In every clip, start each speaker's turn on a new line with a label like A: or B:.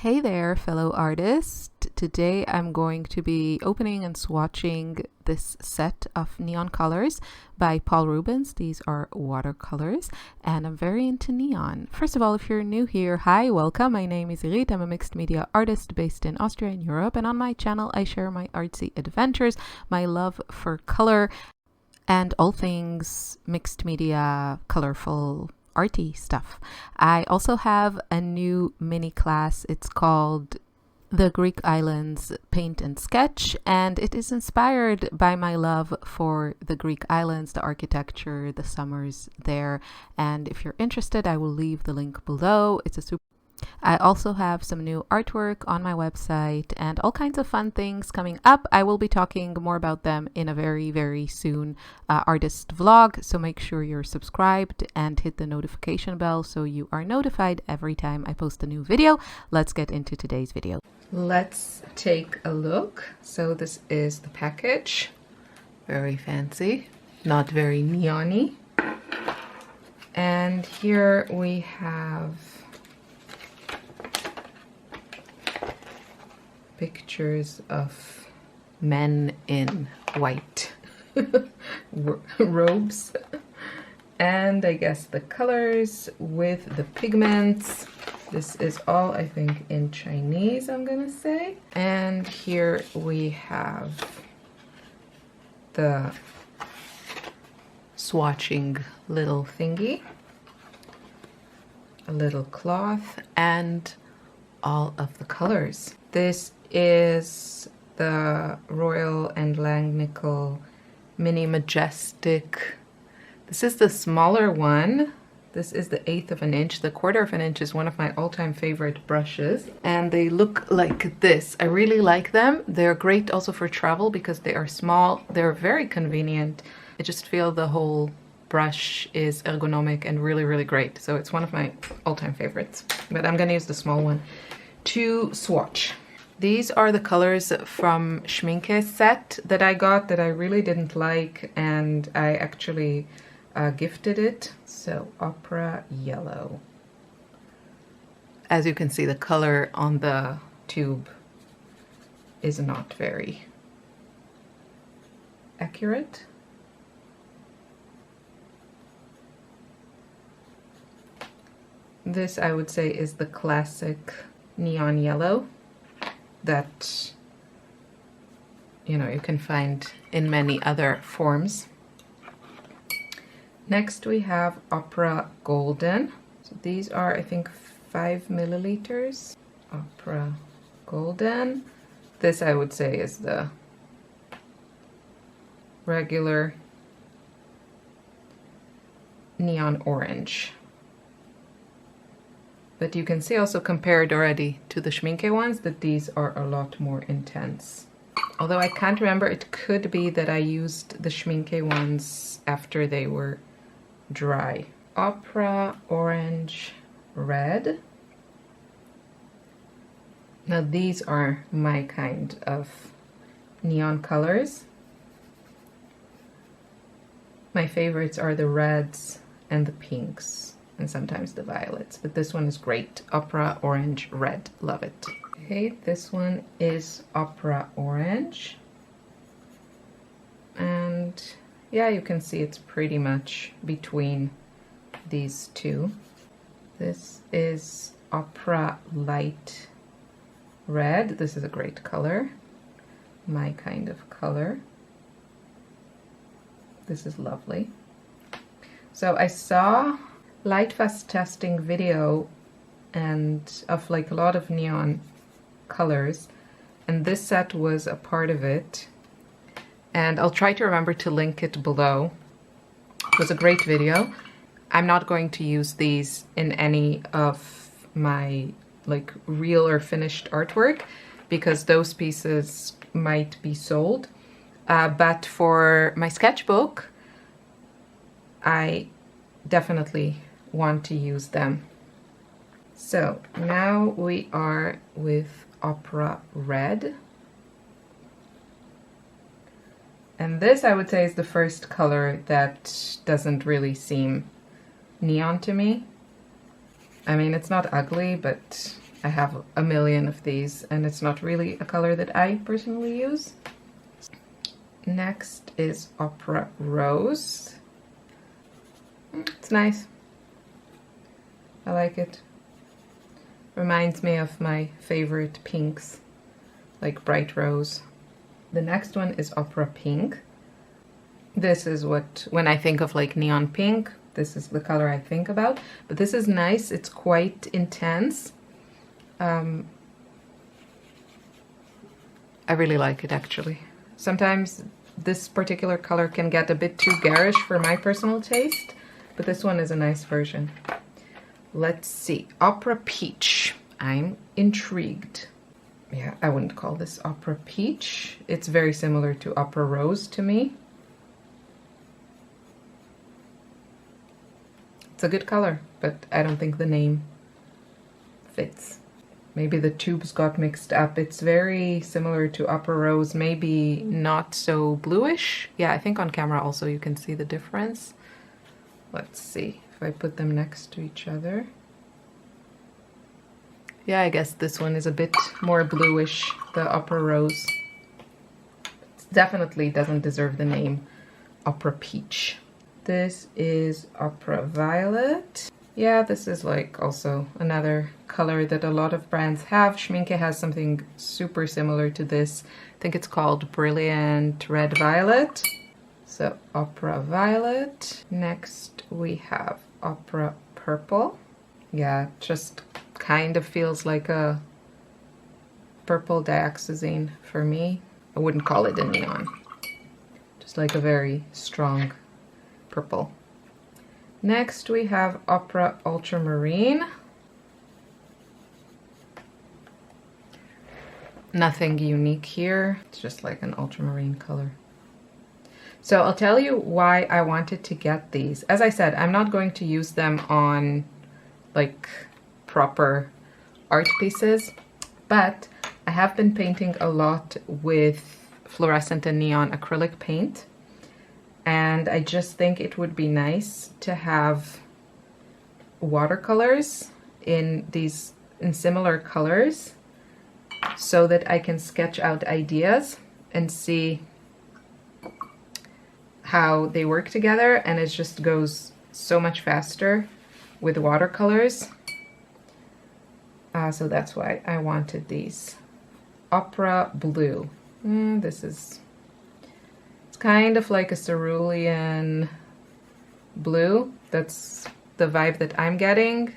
A: Hey there, fellow artists. Today I'm going to be opening and swatching this set of neon colors by Paul Rubens. These are watercolors, and I'm very into neon. First of all, if you're new here, hi, welcome. My name is Irit. I'm a mixed media artist based in Austria and Europe, and on my channel I share my artsy adventures, my love for color, and all things mixed media, colorful, arty stuff. I also have a new mini class. It's called The Greek Islands Paint and Sketch, and it is inspired by my love for the Greek islands, the architecture, the summers there. And if you're interested, I will leave the link below. It's a super I also have some new artwork on my website and all kinds of fun things coming up. I will be talking more about them in a very soon artist vlog, so make sure you're subscribed and hit the notification bell so you are notified every time I post a new video. Let's get into today's video. Let's take a look. So this is the package. Very fancy, not very neon-y. And here we have pictures of men in white robes, and I guess the colors with the pigments. This is all, I think, in Chinese, I'm gonna say. And here we have the swatching little thingy, a little cloth, and all of the colors. This is the Royal and Langnickel Mini Majestic. This is the smaller one. This is the 1/8 of an inch. The 1/4 of an inch is one of my all-time favorite brushes, and they look like this. I really like them. They're great also for travel because they are small. They're very convenient. I just feel the whole brush is ergonomic and really great. So it's one of my all-time favorites, but I'm gonna use the small one to swatch. These are the colors from Schminke set that I got that I really didn't like, and I actually gifted it. So Opera Yellow. As you can see, the color on the tube is not very accurate. This, I would say, is the classic neon yellow that, you know, you can find in many other forms. Next we have Opera Golden. So these are, I think, 5 milliliters. Opera Golden. This, I would say, is the regular neon orange. But you can see also compared already to the Schminke ones that these are a lot more intense. Although I can't remember, it could be that I used the Schminke ones after they were dry. Opera Orange Red. Now these are my kind of neon colors. My favorites are the reds and the pinks, and sometimes the violets, but this one is great. Opera Orange Red, love it. Okay, this one is Opera Orange, and yeah, you can see it's pretty much between these two. This is Opera Light Red. This is a great color, my kind of color. This is lovely. So I saw Lightfast testing video and of like a lot of neon colors, and this set was a part of it, and I'll try to remember to link it below. It was a great video. I'm not going to use these in any of my like real or finished artwork because those pieces might be sold, but for my sketchbook I definitely want to use them. So now we are with Opera Red, and this, I would say, is the first color that doesn't really seem neon to me. I mean, it's not ugly, but I have a million of these, and it's not really a color that I personally use. Next is Opera Rose. It's nice. I like it. Reminds me of my favorite pinks, like Bright Rose. The next one is Opera Pink. This is what, when I think of like neon pink, this is the color I think about. But this is nice. It's quite intense. I really like it, actually. Sometimes this particular color can get a bit too garish for my personal taste, but this one is a nice version. Let's see, Opera Peach. I'm intrigued. Yeah, I wouldn't call this Opera Peach. It's very similar to Opera Rose to me. It's a good color, but I don't think the name fits. Maybe the tubes got mixed up. It's very similar to Opera Rose, maybe not so bluish. Yeah, I think on camera also you can see the difference. Let's see if I put them next to each other. Yeah, I guess this one is a bit more bluish, the Opera Rose. It definitely doesn't deserve the name Opera Peach. This is Opera Violet. Yeah, this is like also another color that a lot of brands have. Schmincke has something super similar to this. I think it's called Brilliant Red Violet. So Opera Violet. Next we have Opera Purple. Yeah, just kind of feels like a purple dioxazine for me. I wouldn't call it a neon. Just like a very strong purple. Next we have Opera Ultramarine. Nothing unique here. It's just like an ultramarine color. So I'll tell you why I wanted to get these. As I said, I'm not going to use them on like proper art pieces, but I have been painting a lot with fluorescent and neon acrylic paint. And I just think it would be nice to have watercolors in similar colors so that I can sketch out ideas and see how they work together, and it just goes so much faster with watercolors. So that's why I wanted these. Opera Blue. It's kind of like a cerulean blue. That's the vibe that I'm getting.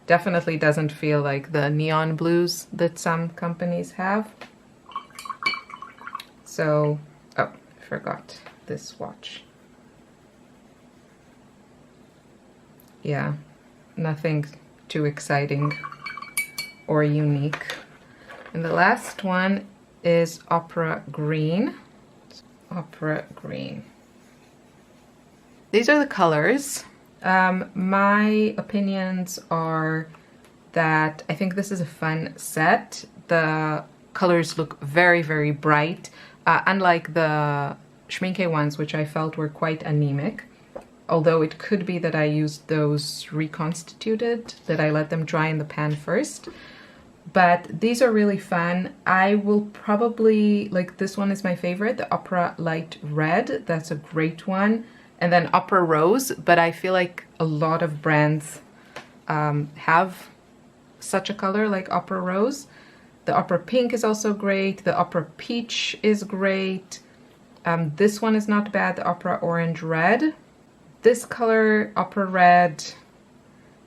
A: Definitely doesn't feel like the neon blues that some companies have. So, oh, I forgot this swatch. Yeah, nothing too exciting or unique. And the last one is Opera Green. Opera Green. These are the colors. My opinions are that I think this is a fun set. The colors look very, very bright, unlike the Schmincke ones, which I felt were quite anemic. Although it could be that I used those reconstituted, that I let them dry in the pan first. But these are really fun. I will probably, like, this one is my favorite, the Opera Light Red. That's a great one. And then Opera Rose, but I feel like a lot of brands have such a color like Opera Rose. The Opera Pink is also great. The Opera Peach is great. This one is not bad, the Opera Orange Red. This color, Opera Red,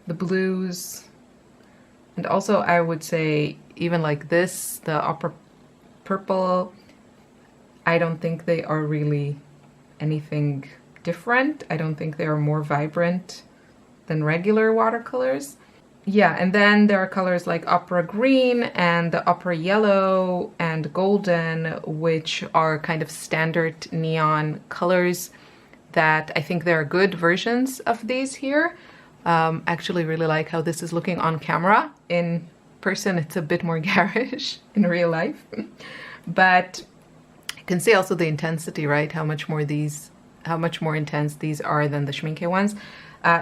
A: the blues, and also I would say even like this, the Opera Purple, I don't think they are really anything different. I don't think they are more vibrant than regular watercolors. Yeah, and then there are colors like Opera Green and the Opera Yellow and Golden, which are kind of standard neon colors that I think there are good versions of these here. Actually really like how this is looking on camera. In person it's a bit more garish in real life. But you can see also the intensity, right? How much more intense these are than the Schmincke ones.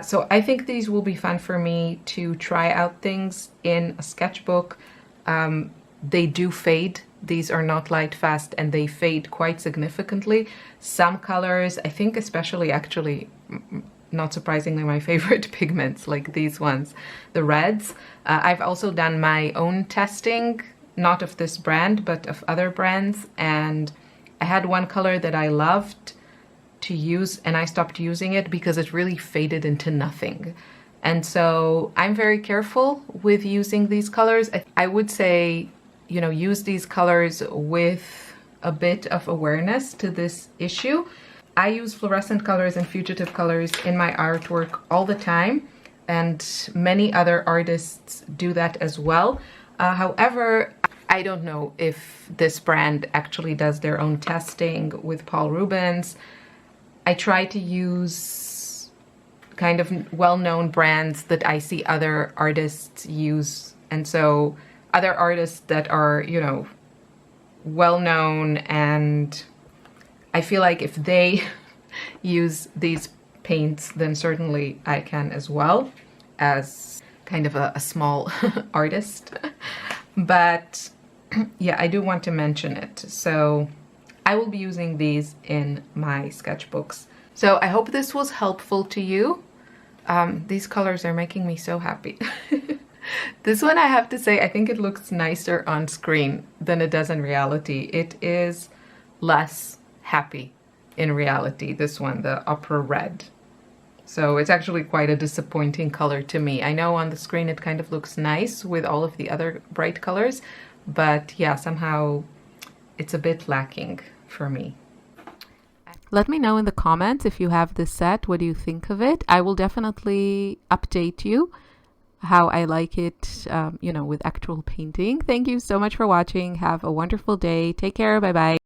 A: So I think these will be fun for me to try out things in a sketchbook. They do fade. These are not light fast and they fade quite significantly. Some colors, I think especially actually, not surprisingly, my favorite pigments, like these ones, the reds. I've also done my own testing, not of this brand, but of other brands. And I had one color that I loved to use and I stopped using it because it really faded into nothing. And so I'm very careful with using these colors. I would say, you know, use these colors with a bit of awareness to this issue. I use fluorescent colors and fugitive colors in my artwork all the time, and many other artists do that as well. However, I don't know if this brand actually does their own testing with Paul Rubens. I try to use kind of well-known brands that I see other artists use, and so other artists that are, you know, well-known, and I feel like if they use these paints, then certainly I can as well, as kind of a small artist. But yeah, I do want to mention it. So I will be using these in my sketchbooks. So I hope this was helpful to you. These colors are making me so happy. This one, I have to say, I think it looks nicer on screen than it does in reality. It is less happy in reality, this one, the opera red. So it's actually quite a disappointing color to me. I know on the screen it kind of looks nice with all of the other bright colors, but yeah, somehow it's a bit lacking for me. Let me know in the comments if you have this set. What do you think of it? I will definitely update you how I like it, you know, with actual painting. Thank you so much for watching. Have a wonderful day. Take care. Bye-bye.